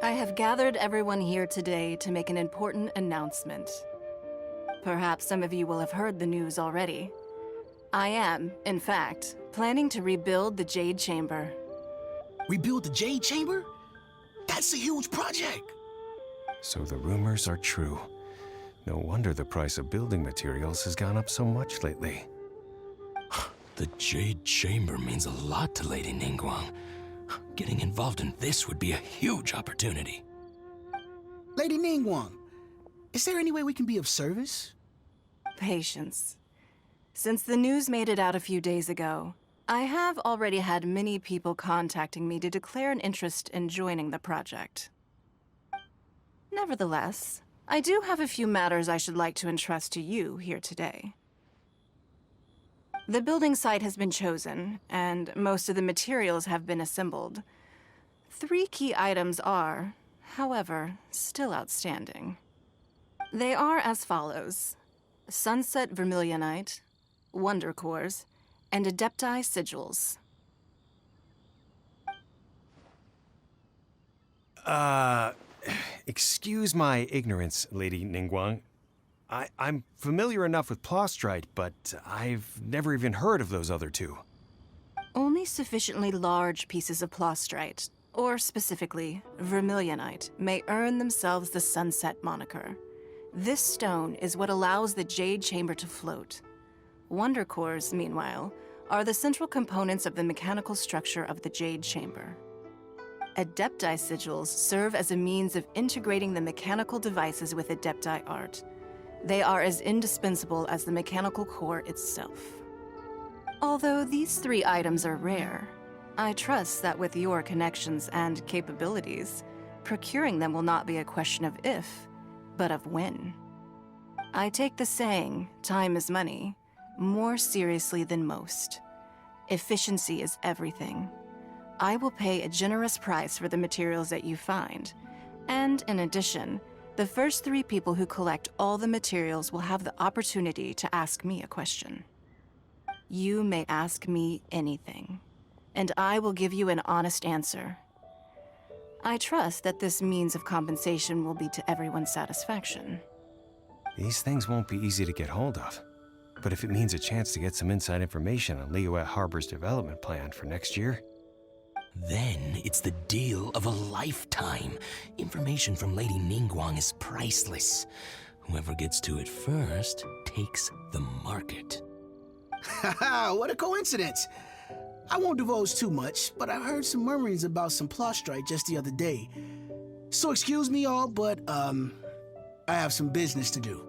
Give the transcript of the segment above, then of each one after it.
I have gathered everyone here today to make an important announcement. Perhaps some of you will have heard the news already. I am, in fact, planning to rebuild the Jade Chamber. Rebuild the Jade Chamber? That's a huge project! So the rumors are true. No wonder the price of building materials has gone up so much lately. The Jade Chamber means a lot to Lady Ningguang. Getting involved in this would be a huge opportunity. Lady Ningguang, is there any way we can be of service? Patience. Since the news made it out a few days ago, I have already had many people contacting me to declare an interest in joining the project. Nevertheless, I do have a few matters I should like to entrust to you here today. The building site has been chosen, and most of the materials have been assembled. 3 key items are, however, still outstanding. They are as follows: Sunset Vermilionite, Wonder Cores, and Adepti Sigils. Excuse my ignorance, Lady Ningguang. I'm familiar enough with Plostrite, but I've never even heard of those other 2. Only sufficiently large pieces of Plostrite, or specifically Vermilionite, may earn themselves the Sunset moniker. This stone is what allows the Jade Chamber to float. Wonder Cores, meanwhile, are the central components of the mechanical structure of the Jade Chamber. Adepti Sigils serve as a means of integrating the mechanical devices with Adepti art. They are as indispensable as the mechanical core itself. Although these 3 items are rare, I trust that with your connections and capabilities, procuring them will not be a question of if, but of when. I take the saying, time is money, more seriously than most. Efficiency is everything. I will pay a generous price for the materials that you find, and in addition, the first 3 people who collect all the materials will have the opportunity to ask me a question. You may ask me anything, and I will give you an honest answer. I trust that this means of compensation will be to everyone's satisfaction. These things won't be easy to get hold of. But if it means a chance to get some inside information on Liyue Harbor's development plan for next year... Then it's the deal of a lifetime. Information from Lady Ningguang is priceless. Whoever gets to it first takes the market. Haha, what a coincidence! I won't divulge too much, but I heard some murmurings about some Plostrite just the other day. So excuse me all, but, I have some business to do.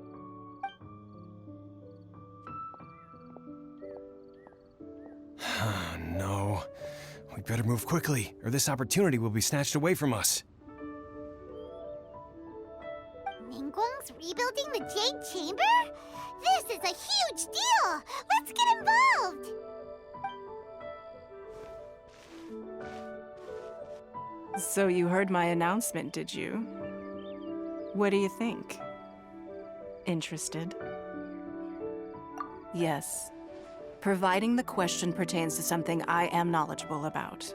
No. We'd better move quickly, or this opportunity will be snatched away from us. Ningguang's rebuilding the Jade Chamber? This is a huge deal! Let's get involved! So you heard my announcement, did you? What do you think? Interested? Yes. Providing the question pertains to something I am knowledgeable about.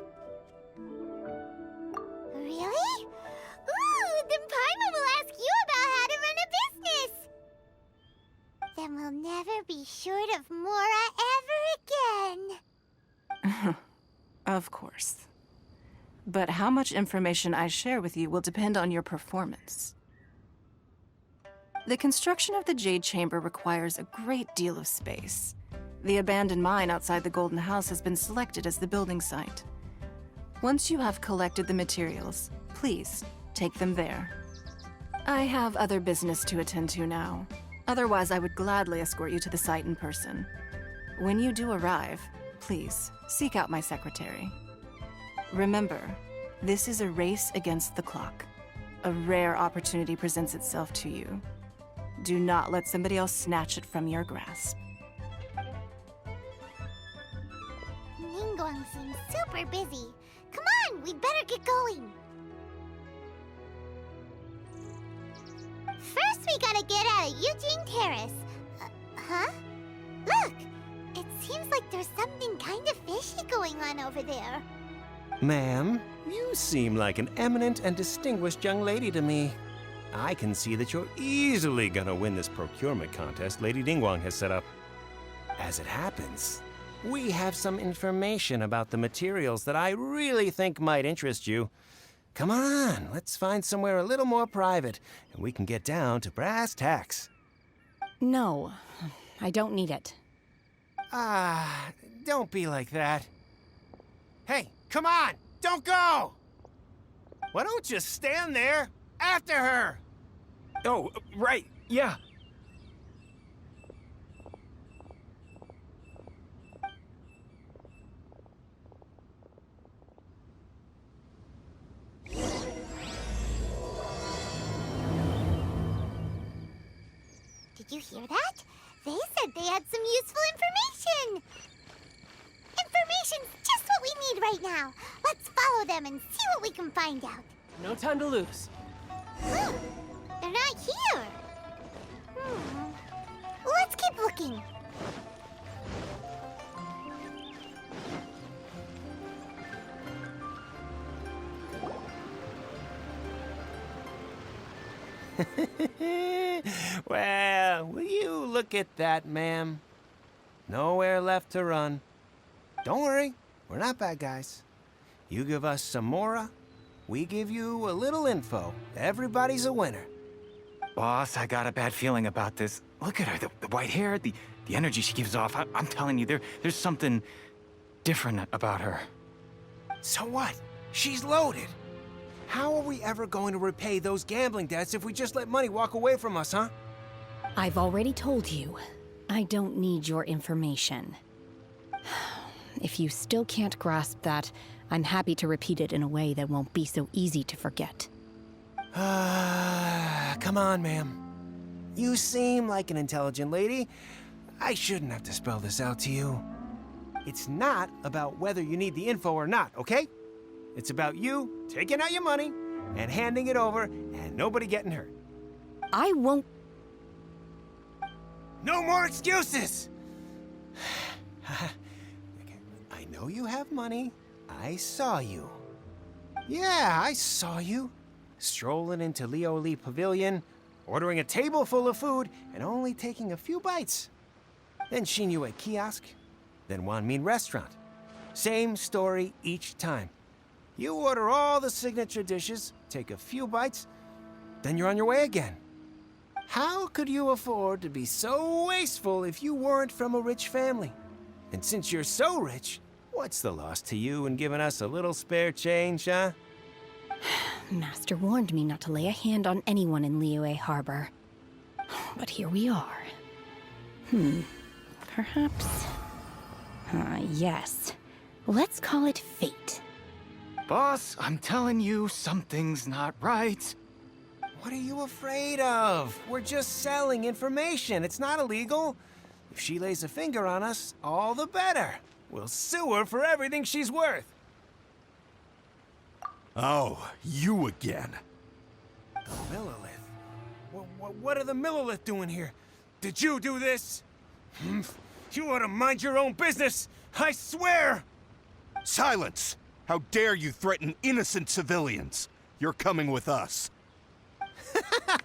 Really? Ooh, then Paimon will ask you about how to run a business! Then we'll never be short of Mora ever again. Of course. But how much information I share with you will depend on your performance. The construction of the Jade Chamber requires a great deal of space. The abandoned mine outside the Golden House has been selected as the building site. Once you have collected the materials, please take them there. I have other business to attend to now. Otherwise, I would gladly escort you to the site in person. When you do arrive, please seek out my secretary. Remember, this is a race against the clock. A rare opportunity presents itself to you. Do not let somebody else snatch it from your grasp. Ningguang seems super busy. Come on, we'd better get going. First, we gotta get out of Eugene Terrace. Huh? Look! It seems like there's something kind of fishy going on over there. Ma'am, you seem like an eminent and distinguished young lady to me. I can see that you're easily gonna win this procurement contest Lady Ningguang has set up. As it happens, we have some information about the materials that I really think might interest you. Come on, let's find somewhere a little more private, and we can get down to brass tacks. No, I don't need it. Ah, don't be like that. Hey, come on! Don't go! Why don't you stand there after her? Oh, right, yeah. Did you hear that? They said they had some useful information. Information's just what we need right now. Let's follow them and see what we can find out. No time to lose. They're not here. Let's keep looking. Well, will you look at that, ma'am? Nowhere left to run. Don't worry, we're not bad guys. You give us some mora, we give you a little info. Everybody's a winner. Boss, I got a bad feeling about this. Look at her, the white hair, the energy she gives off. I'm telling you, there's something different about her. So what? She's loaded. How are we ever going to repay those gambling debts if we just let money walk away from us, huh? I've already told you, I don't need your information. If you still can't grasp that, I'm happy to repeat it in a way that won't be so easy to forget. Come on, ma'am. You seem like an intelligent lady. I shouldn't have to spell this out to you. It's not about whether you need the info or not, okay? It's about you taking out your money and handing it over and nobody getting hurt. I won't. No more excuses! I know you have money. I saw you. Yeah, I saw you. Strolling into Leo Lee Pavilion, ordering a table full of food, and only taking a few bites. Then Shinyue Kiosk, then Wanmin Restaurant. Same story each time. You order all the signature dishes, take a few bites, then you're on your way again. How could you afford to be so wasteful if you weren't from a rich family? And since you're so rich, what's the loss to you in giving us a little spare change, huh? Master warned me not to lay a hand on anyone in Liyue Harbor. But here we are. Perhaps... yes. Let's call it fate. Boss, I'm telling you, something's not right. What are you afraid of? We're just selling information. It's not illegal. If she lays a finger on us, all the better. We'll sue her for everything she's worth. Oh, you again. The Millilith? What are the Millilith doing here? Did you do this? You ought to mind your own business, I swear! Silence! How dare you threaten innocent civilians? You're coming with us.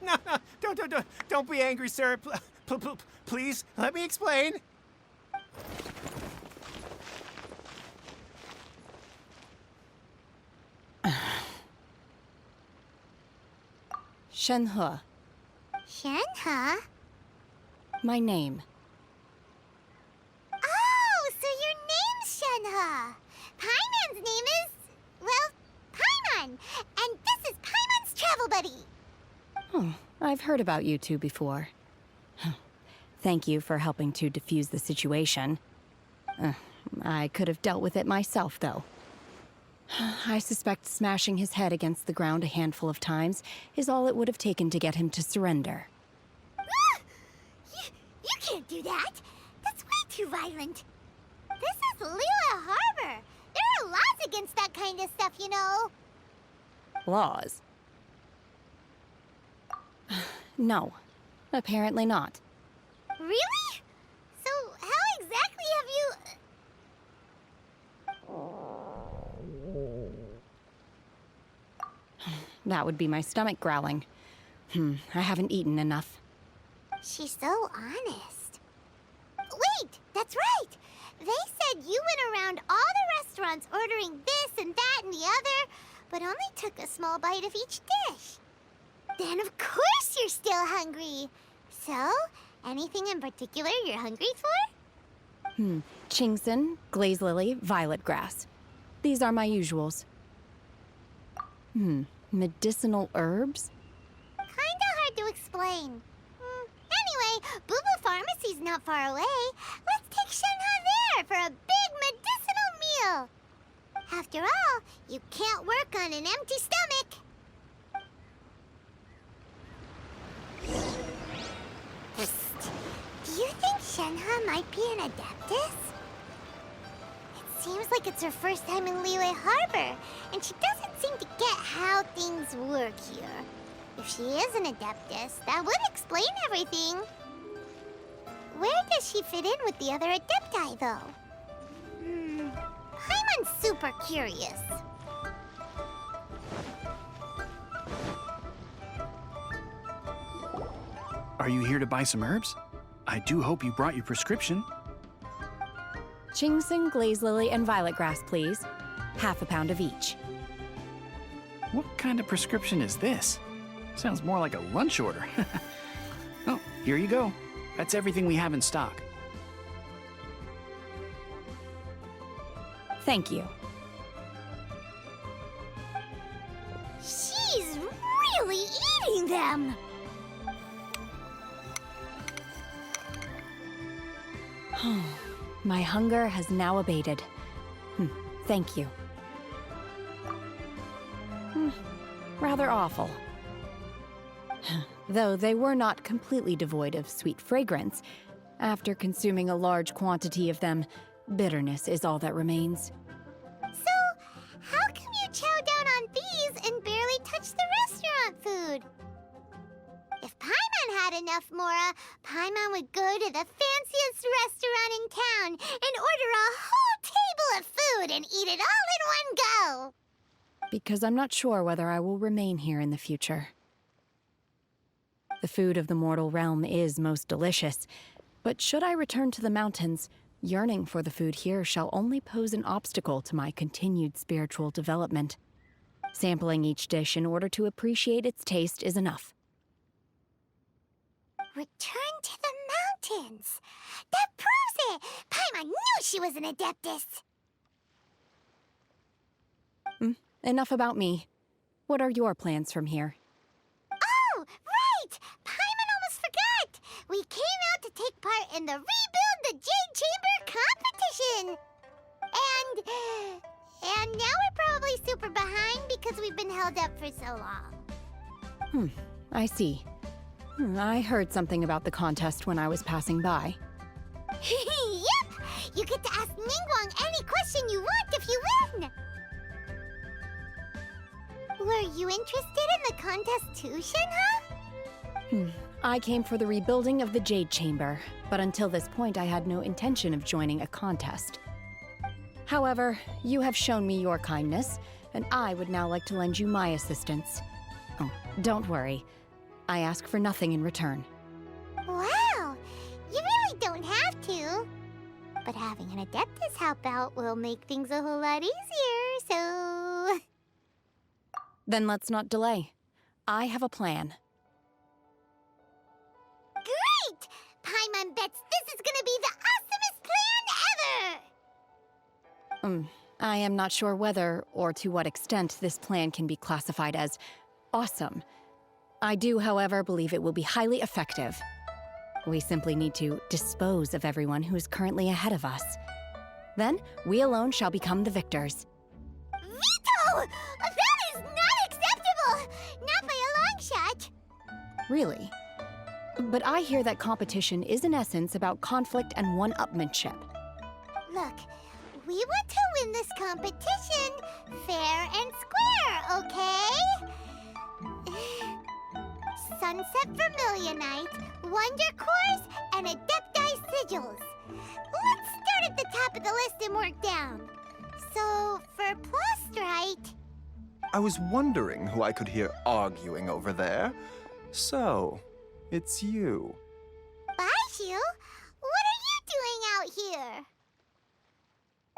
No, don't be angry, sir. Please, let me explain. Shenhe, Shenhe? my name. Oh, so your name's Shenhe. Paimon's name is, well, Paimon. And this is Paimon's travel buddy. Oh, I've heard about you two before. Thank you for helping to defuse the situation. I could have dealt with it myself, though. I suspect smashing his head against the ground a handful of times is all it would have taken to get him to surrender. You can't do that. That's way too violent. This is Liyue Harbor. There are laws against that kind of stuff, you know. Laws? No, apparently not. Really? So how exactly have you... That would be my stomach growling. I haven't eaten enough. She's so honest. Wait, that's right! They said you went around all the restaurants ordering this and that and the other, but only took a small bite of each dish. Then of course you're still hungry. So, anything in particular you're hungry for? Chingson, glaze lily, violet grass. These are my usuals. Medicinal herbs? Kinda hard to explain. Anyway, Boo Boo Pharmacy's not far away. Let's take Shenhe there for a big medicinal meal. After all, you can't work on an empty stomach. Psst. Do you think Shenhe might be an Adeptus? It seems like it's her first time in Liyue Harbor, and she doesn't seem to get how things work here. If she is an Adeptus, that would explain everything. Where does she fit in with the other Adepti, though? Paimon's super curious. Are you here to buy some herbs? I do hope you brought your prescription. Chingson, glaze lily, and violet grass, please. Half a pound of each. What kind of prescription is this? Sounds more like a lunch order. Oh, here you go. That's everything we have in stock. Thank you. She's really eating them! My hunger has now abated. Thank you. Rather awful. Though they were not completely devoid of sweet fragrance. After consuming a large quantity of them, bitterness is all that remains. So, how come you chow down on these and barely touch the restaurant food? If Paimon had enough Mora, Paimon would go to the fanciest restaurant in town and order a whole table of food and eat it all in one go. Because I'm not sure whether I will remain here in the future. The food of the mortal realm is most delicious, but should I return to the mountains, yearning for the food here shall only pose an obstacle to my continued spiritual development. Sampling each dish in order to appreciate its taste is enough. Return to the mountains! That proves it! Paimon knew she was an Adeptus! Enough about me. What are your plans from here? Oh, right! Paimon almost forgot! We came out to take part in the Rebuild the Jade Chamber competition! And now we're probably super behind because we've been held up for so long. I see. I heard something about the contest when I was passing by. Yep! You get to ask Ningguang any question you want if you win! Were you interested in the contest too, Shenhe? I came for the rebuilding of the Jade Chamber, but until this point I had no intention of joining a contest. However, you have shown me your kindness, and I would now like to lend you my assistance. Oh, don't worry. I ask for nothing in return. Wow! You really don't have to. But having an Adeptus help out will make things a whole lot easier, so... Then let's not delay. I have a plan. Great! Paimon bets this is gonna be the awesomest plan ever! I am not sure whether or to what extent this plan can be classified as awesome. I do, however, believe it will be highly effective. We simply need to dispose of everyone who is currently ahead of us. Then, we alone shall become the victors. Veto! That is not acceptable! Not by a long shot! Really? But I hear that competition is in essence about conflict and one-upmanship. Look, we want to win this competition fair and square, okay? Sunset Vermilionite, Wonder Cores, and Adepti Sigils. Let's start at the top of the list and work down. So, for Plustrite... I was wondering who I could hear arguing over there. So, it's you. Baishu, what are you doing out here?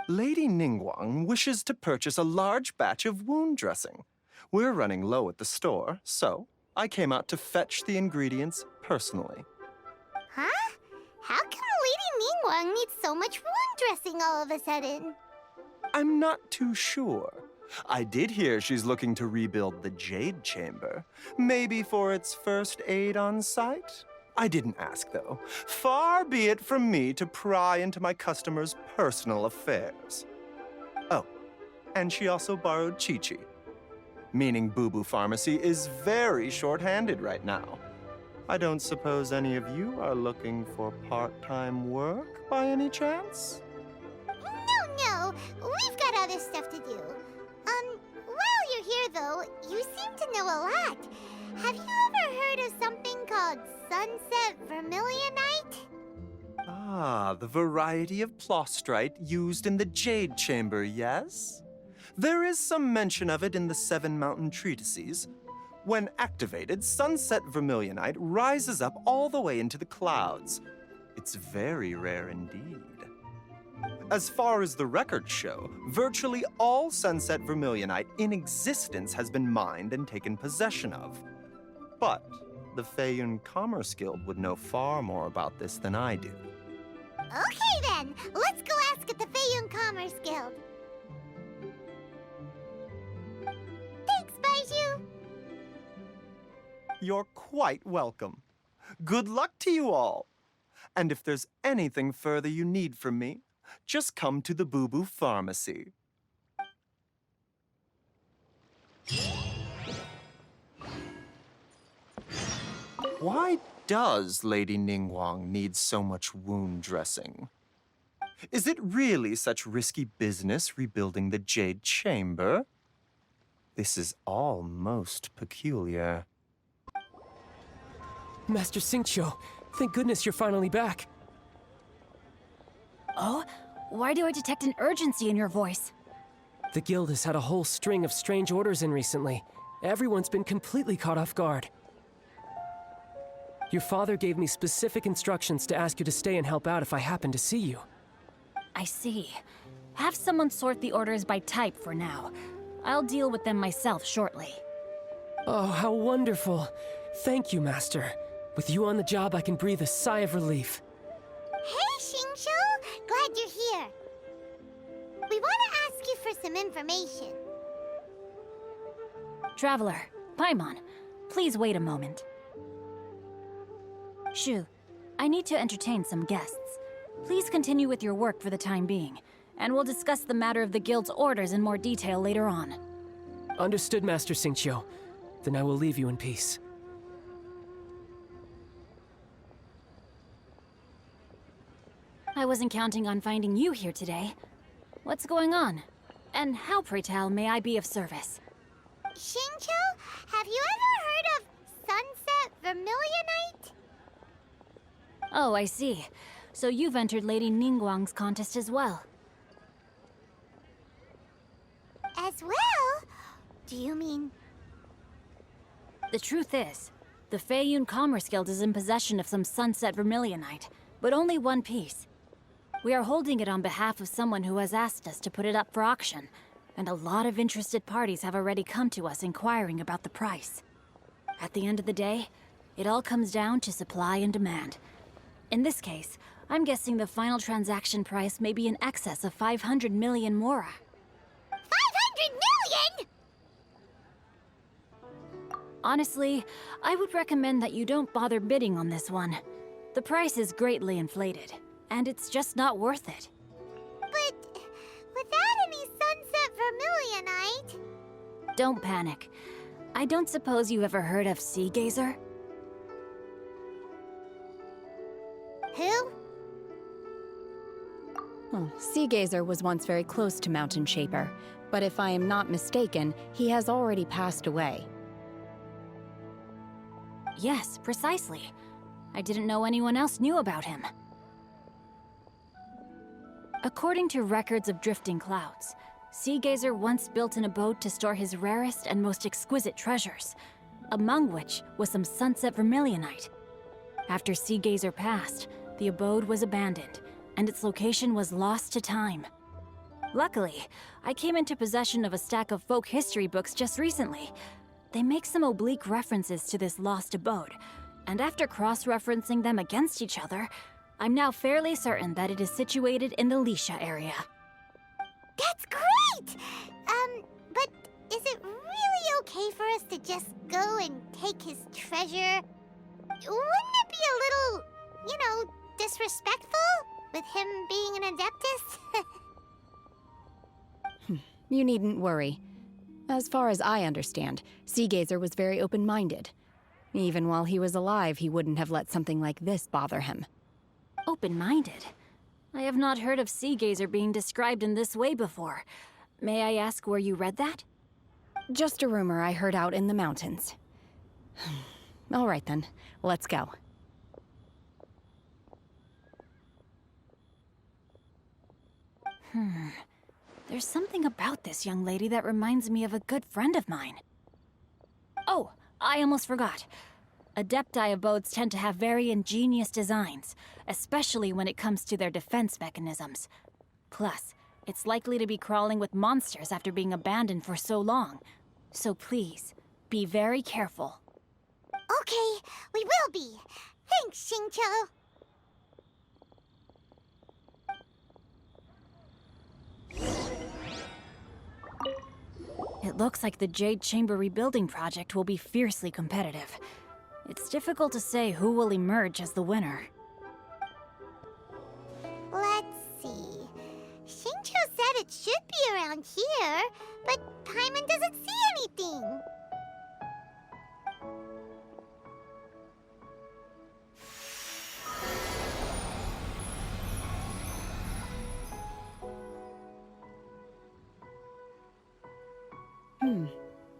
Lady Ningguang wishes to purchase a large batch of wound dressing. We're running low at the store, so I came out to fetch the ingredients personally. Huh? How come Lady Ningguang needs so much wound dressing all of a sudden? I'm not too sure. I did hear she's looking to rebuild the Jade Chamber. Maybe for its first aid on site? I didn't ask, though. Far be it from me to pry into my customers' personal affairs. Oh, and she also borrowed Chi-Chi. Meaning Boo Boo Pharmacy is very short-handed right now. I don't suppose any of you are looking for part-time work by any chance? No, we've got other stuff to do. While you're here though, you seem to know a lot. Have you ever heard of something called Sunset Vermilionite? Ah, the variety of plostrite used in the Jade Chamber, yes? There is some mention of it in the Seven Mountain Treatises. When activated, Sunset Vermilionite rises up all the way into the clouds. It's very rare indeed. As far as the records show, virtually all Sunset Vermilionite in existence has been mined and taken possession of. But the Feiyun Commerce Guild would know far more about this than I do. Okay then, let's go ask at the Feiyun Commerce Guild. Thanks, Baishu. You're quite welcome. Good luck to you all. And if there's anything further you need from me, just come to the Boo Boo Pharmacy. Why does Lady Ningguang need so much wound dressing? Is it really such risky business rebuilding the Jade Chamber? This is all most peculiar. Master Xingqiu, thank goodness you're finally back. Oh? Why do I detect an urgency in your voice? The guild has had a whole string of strange orders in recently. Everyone's been completely caught off guard. Your father gave me specific instructions to ask you to stay and help out if I happen to see you. I see. Have someone sort the orders by type for now. I'll deal with them myself shortly. Oh, how wonderful. Thank you, Master. With you on the job, I can breathe a sigh of relief. Hey, Xingqiu! Glad you're here. We want to ask you for some information. Traveler, Paimon, please wait a moment. Shu, I need to entertain some guests. Please continue with your work for the time being, and we'll discuss the matter of the guild's orders in more detail later on. Understood, Master Xingqiu. Then I will leave you in peace. I wasn't counting on finding you here today. What's going on? And how, pray tell, may I be of service? Xingqiu, have you ever heard of Sunset Vermilionite? Oh, I see. So you've entered Lady Ningguang's contest as well. As well? Do you mean... The truth is, the Feiyun Commerce Guild is in possession of some Sunset Vermilionite, but only one piece. We are holding it on behalf of someone who has asked us to put it up for auction, and a lot of interested parties have already come to us inquiring about the price. At the end of the day, it all comes down to supply and demand. In this case, I'm guessing the final transaction price may be in excess of 500 million mora. 500 million?! Honestly, I would recommend that you don't bother bidding on this one. The price is greatly inflated, and it's just not worth it. But without any Sunset Vermilionite... Don't panic. I don't suppose you ever heard of Sea Gazer? Who? Sea Gazer was once very close to Mountain Shaper, but if I am not mistaken, he has already passed away. Yes, precisely. I didn't know anyone else knew about him. According to records of drifting clouds, Seagazer once built an abode to store his rarest and most exquisite treasures, among which was some sunset vermilionite. After Seagazer passed, the abode was abandoned, and its location was lost to time. Luckily, I came into possession of a stack of folk history books just recently. They make some oblique references to this lost abode, and after cross-referencing them against each other, I'm now fairly certain that it is situated in the Lisha area. That's great! But is it really okay for us to just go and take his treasure? Wouldn't it be a little, disrespectful with him being an Adeptus? You needn't worry. As far as I understand, Seagazer was very open-minded. Even while he was alive, he wouldn't have let something like this bother him. Open-minded? I have not heard of Seagazer being described in this way before. May I ask where you read that? Just a rumor I heard out in the mountains. All right then, let's go. There's something about this young lady that reminds me of a good friend of mine. Oh, I almost forgot. Adepti abodes tend to have very ingenious designs, especially when it comes to their defense mechanisms. Plus, it's likely to be crawling with monsters after being abandoned for so long. So please, be very careful. Okay, we will be. Thanks, Xingqiu. It looks like the Jade Chamber rebuilding project will be fiercely competitive. It's difficult to say who will emerge as the winner. Let's see. Xingqiu said it should be around here, but Paimon doesn't see anything.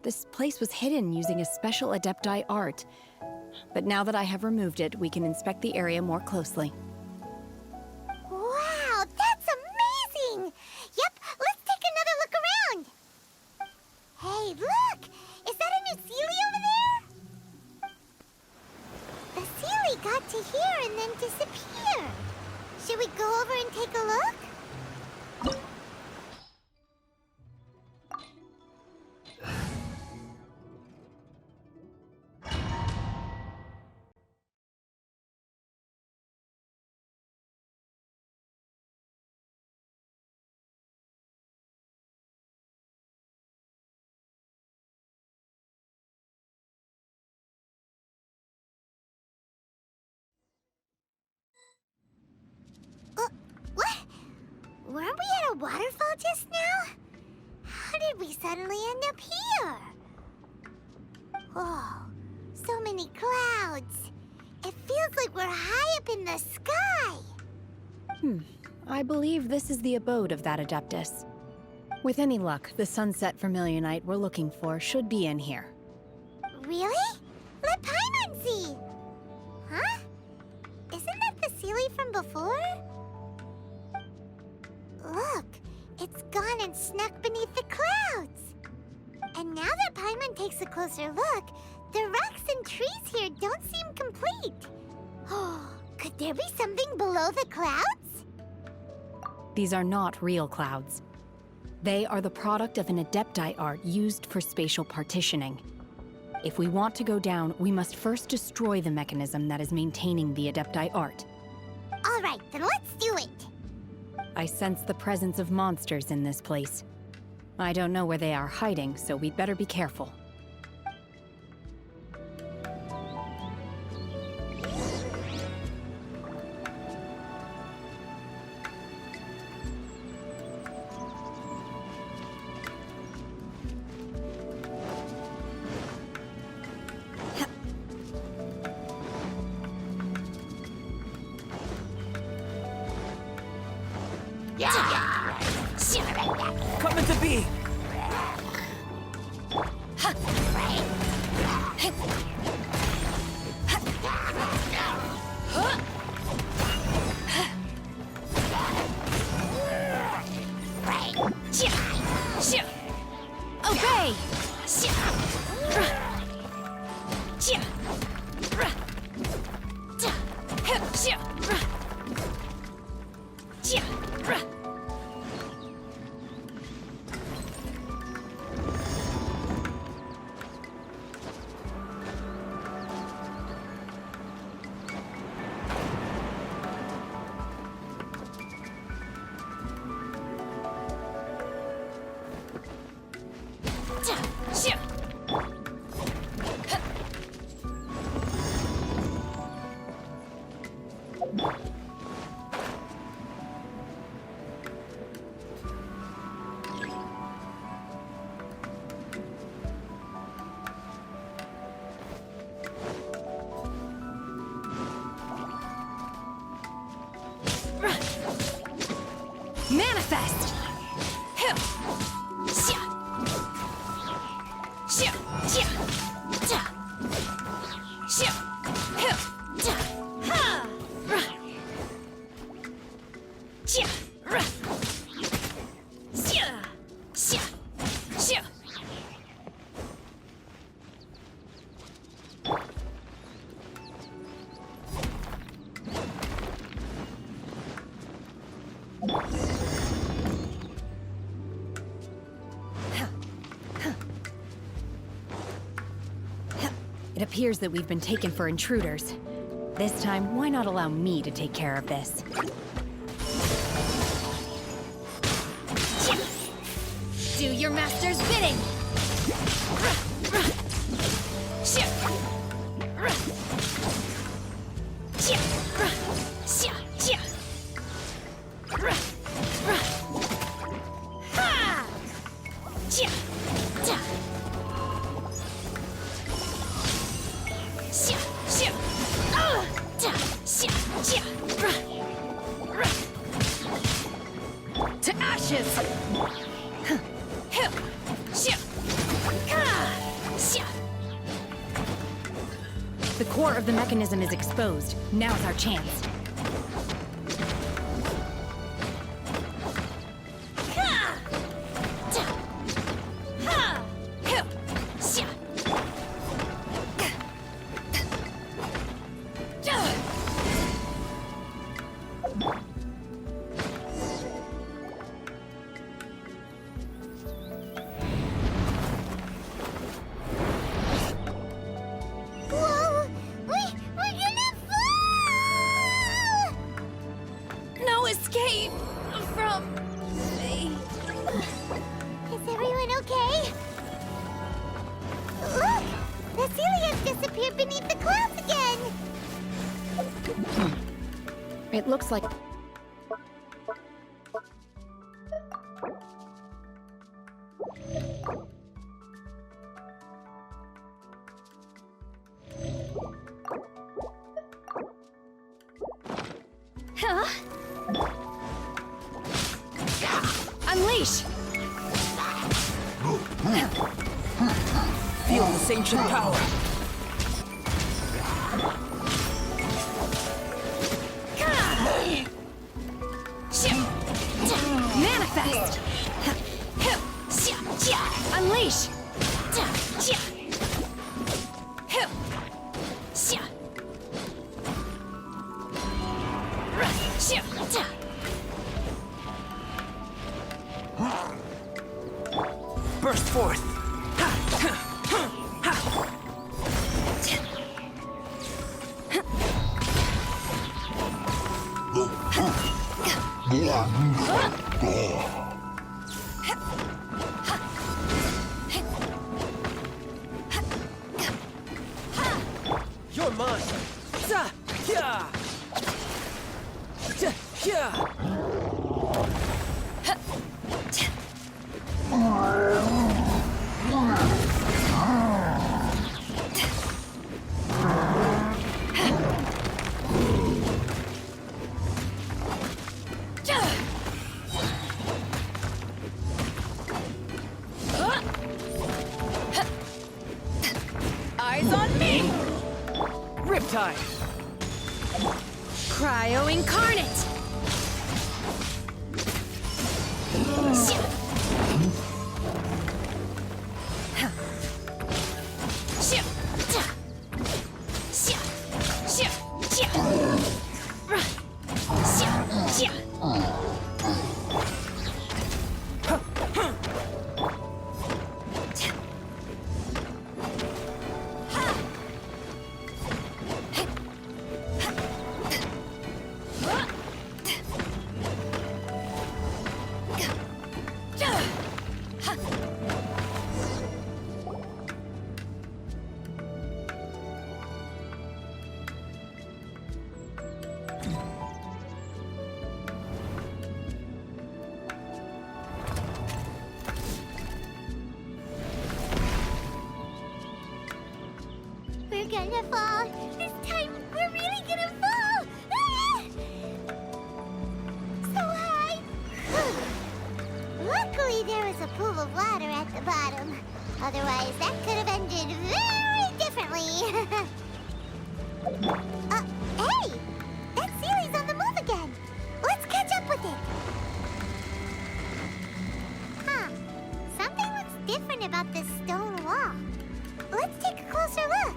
This place was hidden using a special Adepti art. But now that I have removed it, we can inspect the area more closely. Wow, that's amazing! Yep, let's take another look around. Hey, look! Is that a new Sealy over there? The Sealy got to here and then disappeared. Should we go over and take a look? What? Weren't we at a waterfall just now? How did we suddenly end up here? Oh, so many clouds. It feels like we're high up in the sky. I believe this is the abode of that Adeptus. With any luck, the sunset vermilionite we're looking for should be in here. Really? Let Paimon see. Huh? Isn't that the Sealy from before? Look, it's gone and snuck beneath the clouds. And now that Paimon takes a closer look, the rocks and trees here don't seem complete. Oh, could there be something below the clouds? These are not real clouds. They are the product of an Adepti art used for spatial partitioning. If we want to go down, we must first destroy the mechanism that is maintaining the Adepti art. All right, then let's do it. I sense the presence of monsters in this place. I don't know where they are hiding, so we'd better be careful. Coming to be! way! Manifest! It appears that we've been taken for intruders. This time, why not allow me to take care of this? Do your master's bidding! To ashes! The core of the mechanism is exposed. Now's our chance. Escape from me. Is everyone okay? Look! The Celia's disappeared beneath the clouds again! It looks like... Huh? Unleash! Feel this ancient power. Manifest! Unleash! Burst forth. You're mine. Yeah. Eyes on me! Riptide. Cryo Incarnate! gonna fall. This time, we're really gonna fall. Ah! So high. Luckily, there was a pool of water at the bottom. Otherwise, that could have ended very differently. Hey! That Sealy's on the move again. Let's catch up with it. Huh. Something looks different about this stone wall. Let's take a closer look.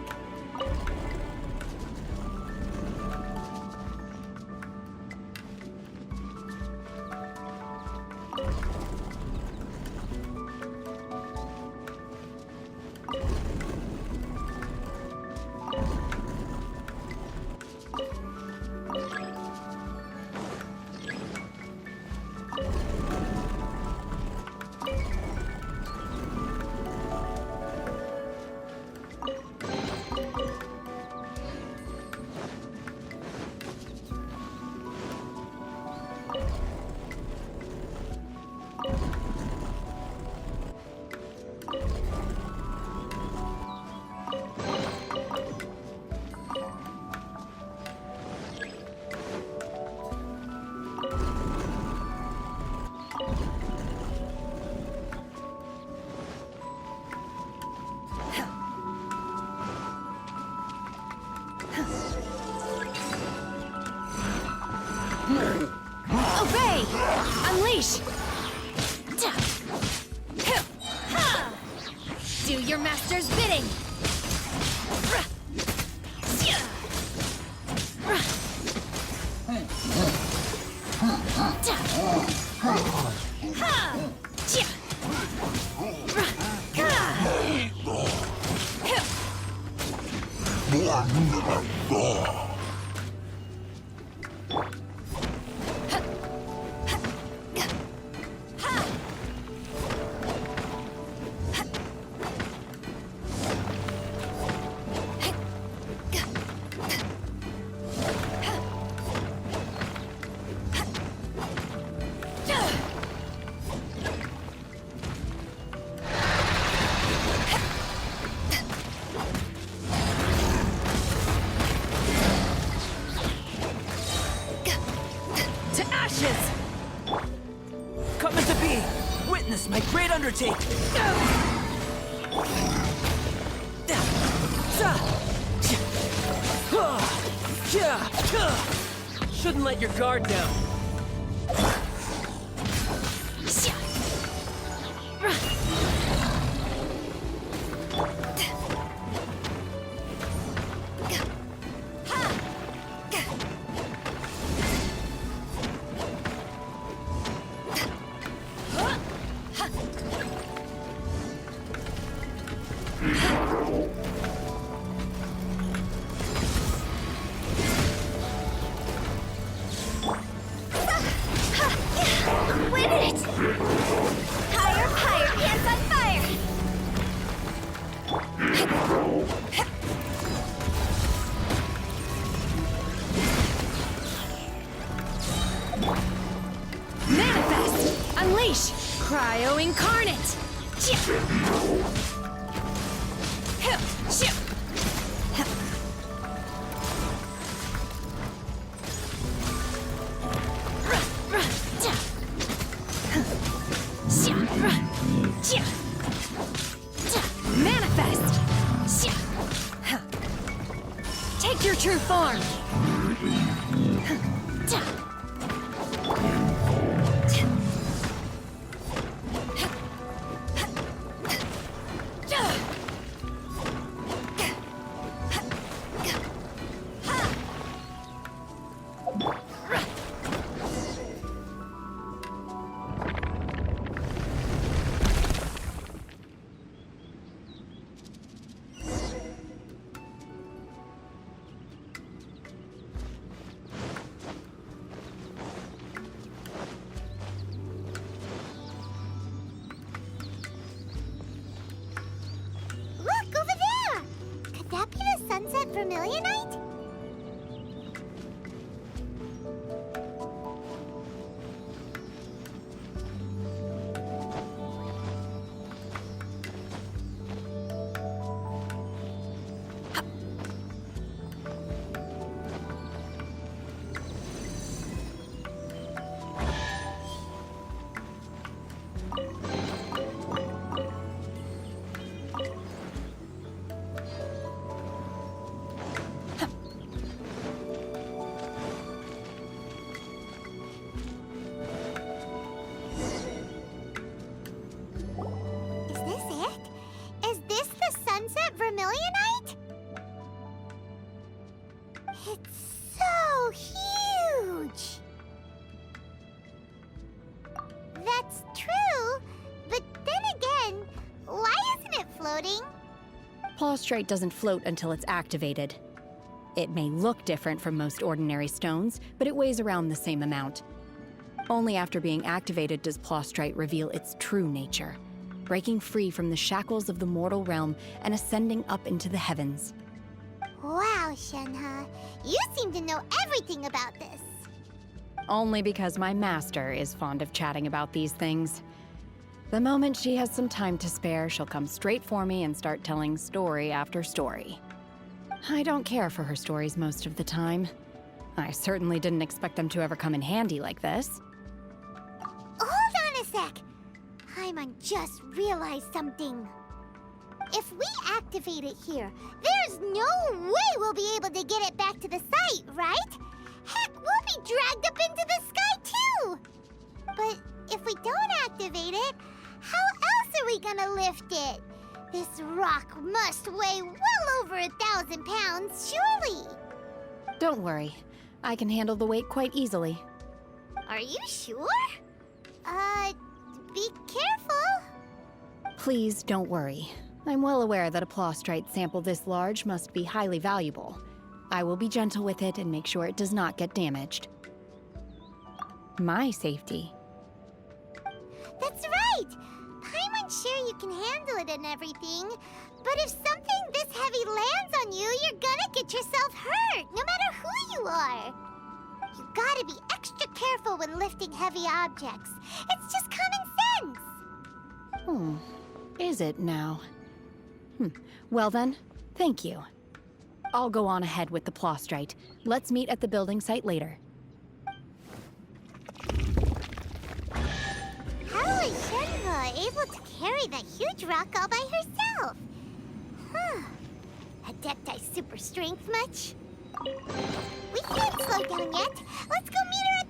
Obey! Unleash! Do your master's bidding! Coming to be! Witness my great undertaking! Shouldn't let your guard down. Win it! Higher, higher, hands on fire! Manifest! Unleash! Cryo Incarnate! Manifest! Take your true form! Look, over there! Could that be the Sunset Vermilionite? It's so huge! That's true, but then again, why isn't it floating? Plaustrite doesn't float until it's activated. It may look different from most ordinary stones, but it weighs around the same amount. Only after being activated does Plaustrite reveal its true nature, breaking free from the shackles of the mortal realm and ascending up into the heavens. Wow, Shenhe, you seem to know everything about this. Only because my master is fond of chatting about these things. The moment she has some time to spare, she'll come straight for me and start telling story after story. I don't care for her stories most of the time. I certainly didn't expect them to ever come in handy like this. Hold on a sec. Paimon just realized something. If we activate it here, there's no way we'll be able to get it back to the site, right? Heck, we'll be dragged up into the sky too! But if we don't activate it, how else are we gonna lift it? This rock must weigh well over 1,000 pounds, surely! Don't worry. I can handle the weight quite easily. Are you sure? Be careful. Please don't worry. I'm well aware that a Plaustrite sample this large must be highly valuable. I will be gentle with it and make sure it does not get damaged. My safety. That's right! Paimon's sure you can handle it and everything, but if something this heavy lands on you, you're gonna get yourself hurt, no matter who you are. You gotta be extra careful when lifting heavy objects. It's just common sense. Is it now? Well then, thank you. I'll go on ahead with the Plaustrite. Let's meet at the building site later. How is Shenhe able to carry that huge rock all by herself? Adepti super strength much? We can't slow down yet. Let's go meet her